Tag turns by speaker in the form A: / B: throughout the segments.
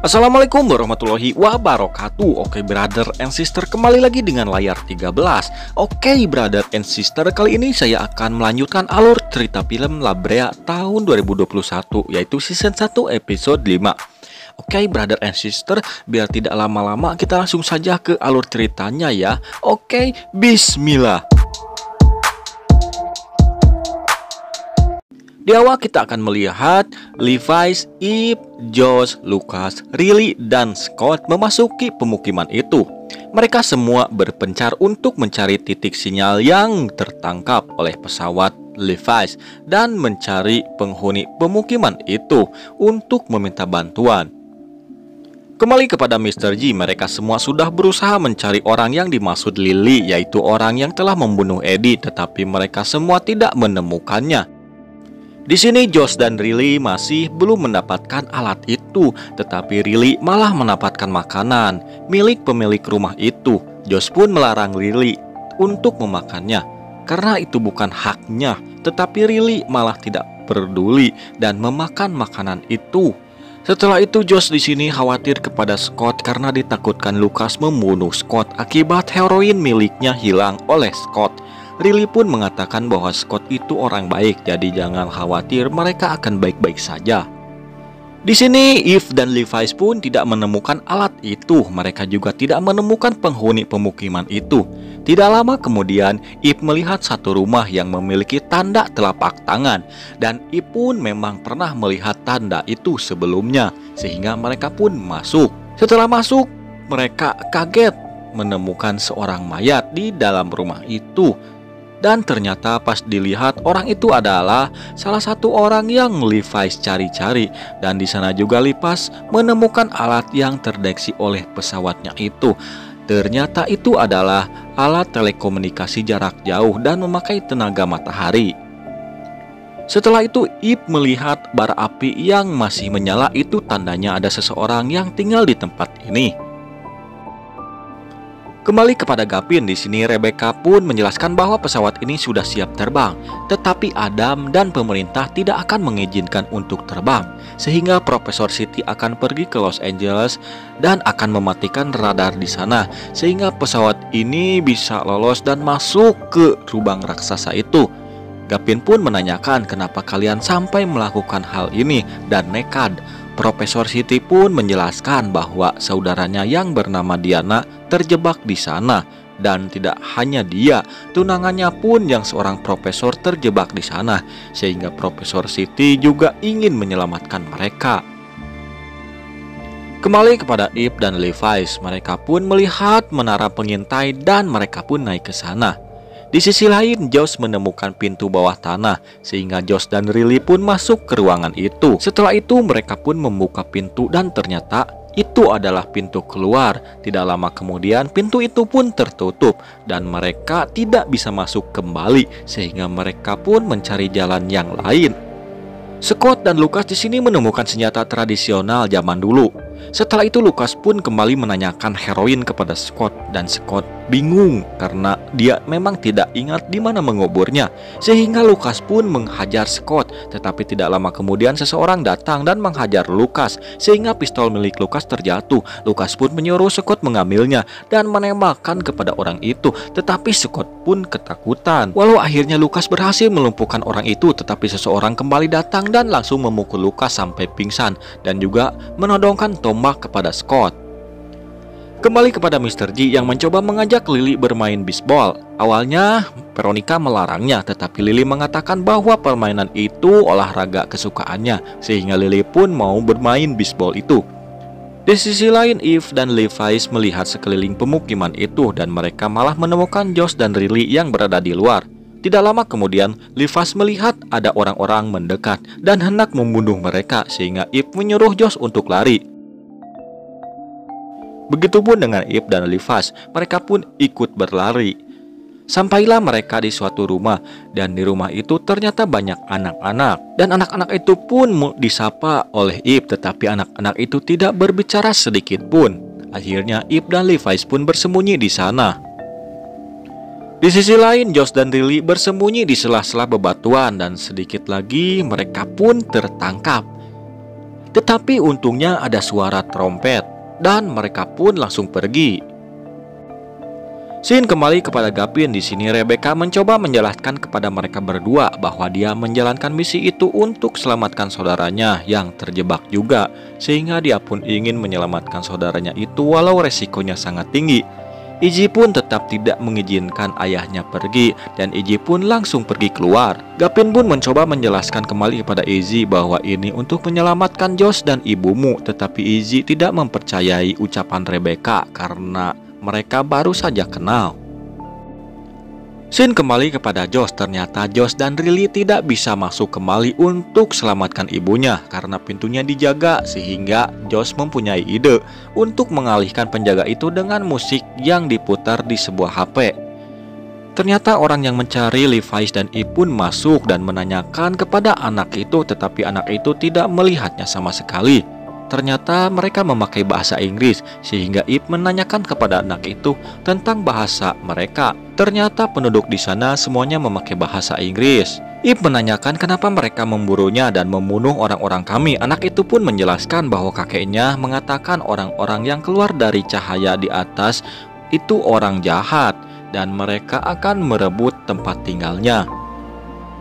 A: Assalamualaikum warahmatullahi wabarakatuh. Oke brother and sister, kembali lagi dengan layar 13. Oke brother and sister, kali ini saya akan melanjutkan alur cerita film La Brea tahun 2021, yaitu season 1 episode 5. Oke brother and sister, biar tidak lama-lama kita langsung saja ke alur ceritanya ya. Oke, bismillah. Di awal kita akan melihat Levi's, Eve, Josh, Lucas, Riley, dan Scott memasuki pemukiman itu. Mereka semua berpencar untuk mencari titik sinyal yang tertangkap oleh pesawat Levi's dan mencari penghuni pemukiman itu untuk meminta bantuan. Kembali kepada Mr. G, mereka semua sudah berusaha mencari orang yang dimaksud Lily, yaitu orang yang telah membunuh Eddie, tetapi mereka semua tidak menemukannya. Di sini Josh dan Riley masih belum mendapatkan alat itu, tetapi Riley malah mendapatkan makanan milik pemilik rumah itu. Josh pun melarang Riley untuk memakannya karena itu bukan haknya, tetapi Riley malah tidak peduli dan memakan makanan itu. Setelah itu Josh di sini khawatir kepada Scott karena ditakutkan Lucas membunuh Scott akibat heroin miliknya hilang oleh Scott. Riley pun mengatakan bahwa Scott itu orang baik, jadi jangan khawatir, mereka akan baik-baik saja. Di sini Eve dan Levi's pun tidak menemukan alat itu. Mereka juga tidak menemukan penghuni pemukiman itu. Tidak lama kemudian Eve melihat satu rumah yang memiliki tanda telapak tangan, dan Eve pun memang pernah melihat tanda itu sebelumnya, sehingga mereka pun masuk. Setelah masuk, mereka kaget menemukan seorang mayat di dalam rumah itu. Dan ternyata pas dilihat, orang itu adalah salah satu orang yang Levi's cari-cari. Dan di sana juga Levi's menemukan alat yang terdeteksi oleh pesawatnya itu. Ternyata itu adalah alat telekomunikasi jarak jauh dan memakai tenaga matahari. Setelah itu Eve melihat bara api yang masih menyala, itu tandanya ada seseorang yang tinggal di tempat ini. Kembali kepada Gavin, di sini Rebecca pun menjelaskan bahwa pesawat ini sudah siap terbang, tetapi Adam dan pemerintah tidak akan mengizinkan untuk terbang, sehingga Profesor City akan pergi ke Los Angeles dan akan mematikan radar di sana, sehingga pesawat ini bisa lolos dan masuk ke lubang raksasa itu. Gavin pun menanyakan kenapa kalian sampai melakukan hal ini dan nekat. Profesor City pun menjelaskan bahwa saudaranya yang bernama Diana terjebak di sana, dan tidak hanya dia, tunangannya pun yang seorang profesor terjebak di sana, sehingga Profesor City juga ingin menyelamatkan mereka. Kembali kepada Eve dan Levi's, mereka pun melihat menara pengintai dan mereka pun naik ke sana. Di sisi lain, Josh menemukan pintu bawah tanah, sehingga Josh dan Riley pun masuk ke ruangan itu. Setelah itu mereka pun membuka pintu dan ternyata itu adalah pintu keluar. Tidak lama kemudian pintu itu pun tertutup dan mereka tidak bisa masuk kembali, sehingga mereka pun mencari jalan yang lain. Scott dan Lucas di sini menemukan senjata tradisional zaman dulu. Setelah itu Lucas pun kembali menanyakan heroin kepada Scott, dan Scott bingung karena dia memang tidak ingat di mana menguburnya, sehingga Lucas pun menghajar Scott. Tetapi tidak lama kemudian seseorang datang dan menghajar Lucas, sehingga pistol milik Lucas terjatuh. Lucas pun menyuruh Scott mengambilnya dan menembakkan kepada orang itu, tetapi Scott pun ketakutan. Walau akhirnya Lucas berhasil melumpuhkan orang itu, tetapi seseorang kembali datang dan langsung memukul Lucas sampai pingsan dan juga menodongkan tombak kepada Scott. Kembali kepada Mr. G yang mencoba mengajak Lily bermain bisbol. Awalnya Veronica melarangnya, tetapi Lily mengatakan bahwa permainan itu olahraga kesukaannya, sehingga Lily pun mau bermain bisbol itu. Di sisi lain, Eve dan Levi's melihat sekeliling pemukiman itu dan mereka malah menemukan Josh dan Riley yang berada di luar. Tidak lama kemudian, Levi's melihat ada orang-orang mendekat dan hendak membunuh mereka, sehingga Eve menyuruh Josh untuk lari. Begitupun dengan Eve dan Levi's, mereka pun ikut berlari. Sampailah mereka di suatu rumah, dan di rumah itu ternyata banyak anak-anak. Dan anak-anak itu pun disapa oleh Eve, tetapi anak-anak itu tidak berbicara sedikit pun. Akhirnya Eve dan Levi's pun bersembunyi di sana. Di sisi lain, Josh dan Riley bersembunyi di sela-sela bebatuan, dan sedikit lagi mereka pun tertangkap. Tetapi untungnya ada suara trompet dan mereka pun langsung pergi. Scene kembali kepada Gavin. Di sini Rebecca mencoba menjelaskan kepada mereka berdua bahwa dia menjalankan misi itu untuk selamatkan saudaranya yang terjebak juga, sehingga dia pun ingin menyelamatkan saudaranya itu walau resikonya sangat tinggi. Izzy pun tetap tidak mengizinkan ayahnya pergi dan Izzy pun langsung pergi keluar. Gavin pun mencoba menjelaskan kembali kepada Izzy bahwa ini untuk menyelamatkan Josh dan ibumu, tetapi Izzy tidak mempercayai ucapan Rebecca karena mereka baru saja kenal. Scene kembali kepada Josh. Ternyata Josh dan Riley tidak bisa masuk kembali untuk selamatkan ibunya karena pintunya dijaga, sehingga Josh mempunyai ide untuk mengalihkan penjaga itu dengan musik yang diputar di sebuah HP. Ternyata orang yang mencari Levi's dan Eve pun masuk dan menanyakan kepada anak itu, tetapi anak itu tidak melihatnya sama sekali. Ternyata mereka memakai bahasa Inggris, sehingga Eve menanyakan kepada anak itu tentang bahasa mereka. Ternyata penduduk di sana semuanya memakai bahasa Inggris. Eve menanyakan kenapa mereka memburunya dan membunuh orang-orang kami. Anak itu pun menjelaskan bahwa kakeknya mengatakan orang-orang yang keluar dari cahaya di atas itu orang jahat dan mereka akan merebut tempat tinggalnya.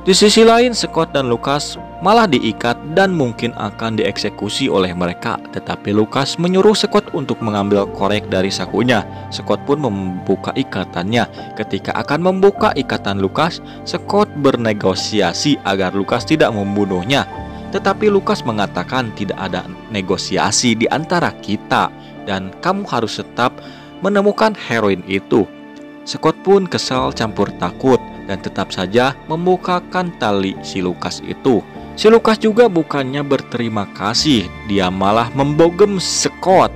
A: Di sisi lain, Scott dan Lucas malah diikat dan mungkin akan dieksekusi oleh mereka. Tetapi Lucas menyuruh Scott untuk mengambil korek dari sakunya. Scott pun membuka ikatannya. Ketika akan membuka ikatan Lucas, Scott bernegosiasi agar Lucas tidak membunuhnya. Tetapi Lucas mengatakan tidak ada negosiasi di antara kita dan kamu harus tetap menemukan heroin itu. Scott pun kesal campur takut dan tetap saja membukakan tali si Lucas itu. Si Lucas juga bukannya berterima kasih, dia malah membogem Scott.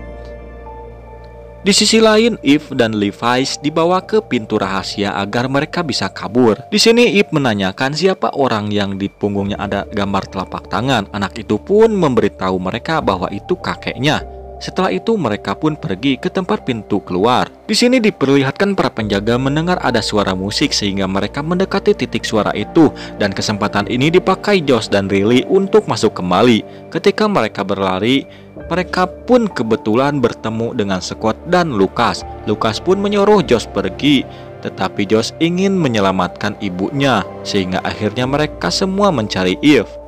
A: Di sisi lain, Eve dan Levi's dibawa ke pintu rahasia agar mereka bisa kabur. Di sini Eve menanyakan siapa orang yang di punggungnya ada gambar telapak tangan. Anak itu pun memberitahu mereka bahwa itu kakeknya. Setelah itu mereka pun pergi ke tempat pintu keluar. Di sini diperlihatkan para penjaga mendengar ada suara musik sehingga mereka mendekati titik suara itu dan kesempatan ini dipakai Josh dan Riley untuk masuk kembali. Ketika mereka berlari, mereka pun kebetulan bertemu dengan Scott dan Lucas. Lucas pun menyuruh Josh pergi, tetapi Josh ingin menyelamatkan ibunya sehingga akhirnya mereka semua mencari Eve.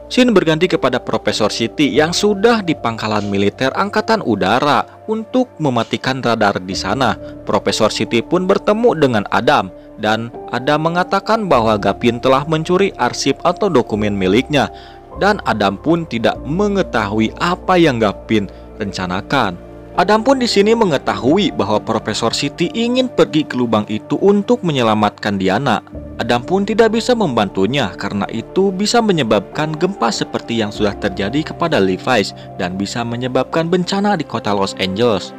A: Scene berganti kepada Profesor City yang sudah di pangkalan militer angkatan udara untuk mematikan radar di sana. Profesor City pun bertemu dengan Adam dan Adam mengatakan bahwa Gavin telah mencuri arsip atau dokumen miliknya dan Adam pun tidak mengetahui apa yang Gavin rencanakan. Adam pun di sini mengetahui bahwa Profesor City ingin pergi ke lubang itu untuk menyelamatkan Diana. Adam pun tidak bisa membantunya karena itu bisa menyebabkan gempa seperti yang sudah terjadi kepada Levi's dan bisa menyebabkan bencana di kota Los Angeles.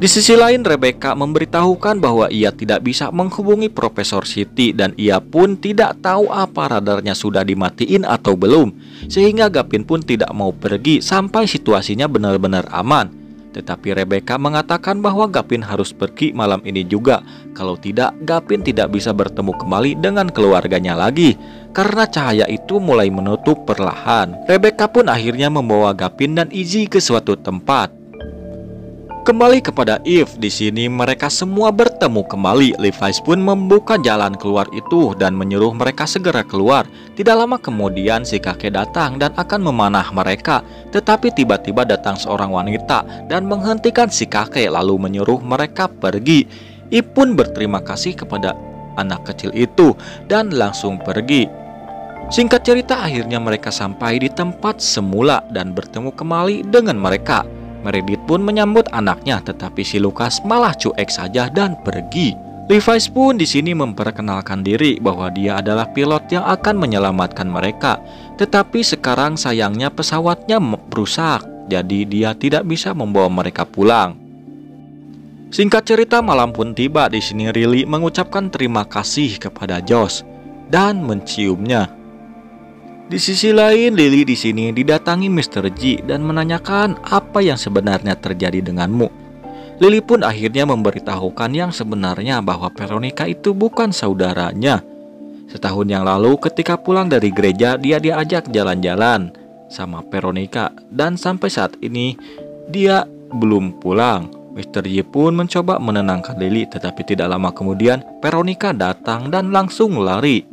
A: Di sisi lain, Rebecca memberitahukan bahwa ia tidak bisa menghubungi Profesor City dan ia pun tidak tahu apa radarnya sudah dimatiin atau belum, sehingga Gavin pun tidak mau pergi sampai situasinya benar-benar aman. Tetapi Rebecca mengatakan bahwa Gavin harus pergi malam ini juga. Kalau tidak, Gavin tidak bisa bertemu kembali dengan keluarganya lagi karena cahaya itu mulai menutup perlahan. Rebecca pun akhirnya membawa Gavin dan Izzy ke suatu tempat. Kembali kepada Eve, di sini mereka semua bertemu kembali. Levi's pun membuka jalan keluar itu dan menyuruh mereka segera keluar. Tidak lama kemudian si kakek datang dan akan memanah mereka. Tetapi tiba-tiba datang seorang wanita dan menghentikan si kakek lalu menyuruh mereka pergi. Eve pun berterima kasih kepada anak kecil itu dan langsung pergi. Singkat cerita, akhirnya mereka sampai di tempat semula dan bertemu kembali dengan mereka. Meredith pun menyambut anaknya, tetapi si Lucas malah cuek saja dan pergi. Levi's pun di sini memperkenalkan diri bahwa dia adalah pilot yang akan menyelamatkan mereka. Tetapi sekarang sayangnya pesawatnya rusak, jadi dia tidak bisa membawa mereka pulang. Singkat cerita, malam pun tiba. Di sini Riley mengucapkan terima kasih kepada Josh dan menciumnya. Di sisi lain, Lily di sini didatangi Mr. G dan menanyakan apa yang sebenarnya terjadi denganmu. Lily pun akhirnya memberitahukan yang sebenarnya bahwa Veronica itu bukan saudaranya. Setahun yang lalu ketika pulang dari gereja, dia diajak jalan-jalan sama Veronica dan sampai saat ini dia belum pulang. Mr. Y pun mencoba menenangkan Lily, tetapi tidak lama kemudian Veronica datang dan langsung lari.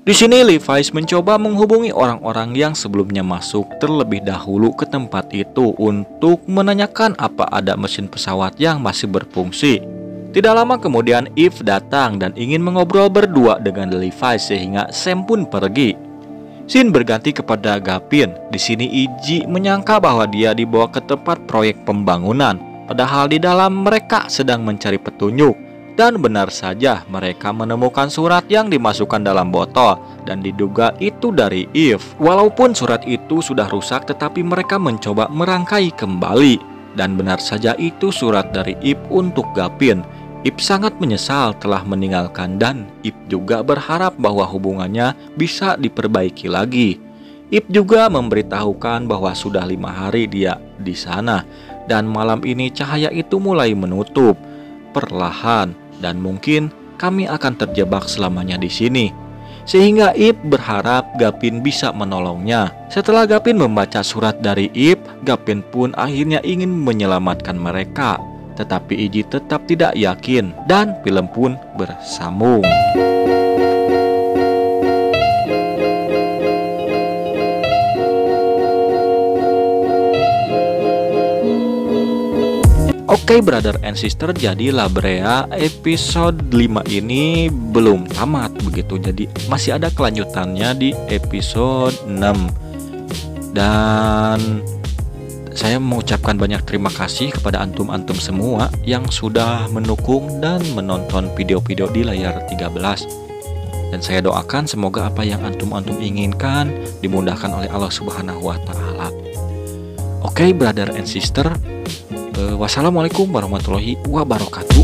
A: Di sini Levi's mencoba menghubungi orang-orang yang sebelumnya masuk terlebih dahulu ke tempat itu untuk menanyakan apa ada mesin pesawat yang masih berfungsi. Tidak lama kemudian Eve datang dan ingin mengobrol berdua dengan Levi's sehingga Sam pun pergi. Scene berganti kepada Gavin. Di sini Iggy menyangka bahwa dia dibawa ke tempat proyek pembangunan, padahal di dalam mereka sedang mencari petunjuk. Dan benar saja mereka menemukan surat yang dimasukkan dalam botol dan diduga itu dari Eve. Walaupun surat itu sudah rusak, tetapi mereka mencoba merangkai kembali. Dan benar saja itu surat dari Eve untuk Gavin. Eve sangat menyesal telah meninggalkan dan Eve juga berharap bahwa hubungannya bisa diperbaiki lagi. Eve juga memberitahukan bahwa sudah 5 hari dia di sana dan malam ini cahaya itu mulai menutup perlahan dan mungkin kami akan terjebak selamanya di sini. Sehingga Eve berharap Gavin bisa menolongnya. Setelah Gavin membaca surat dari Eve, Gavin pun akhirnya ingin menyelamatkan mereka. Tetapi Iggy tetap tidak yakin dan film pun bersambung. Oke, brother and sister, jadi La Brea episode 5 ini belum tamat begitu. Jadi masih ada kelanjutannya di episode 6. Dan saya mengucapkan banyak terima kasih kepada antum-antum semua yang sudah mendukung dan menonton video-video di layar 13. Dan saya doakan semoga apa yang antum-antum inginkan dimudahkan oleh Allah Subhanahu wa Ta'ala. Oke, brother and sister, wassalamualaikum warahmatullahi wabarakatuh.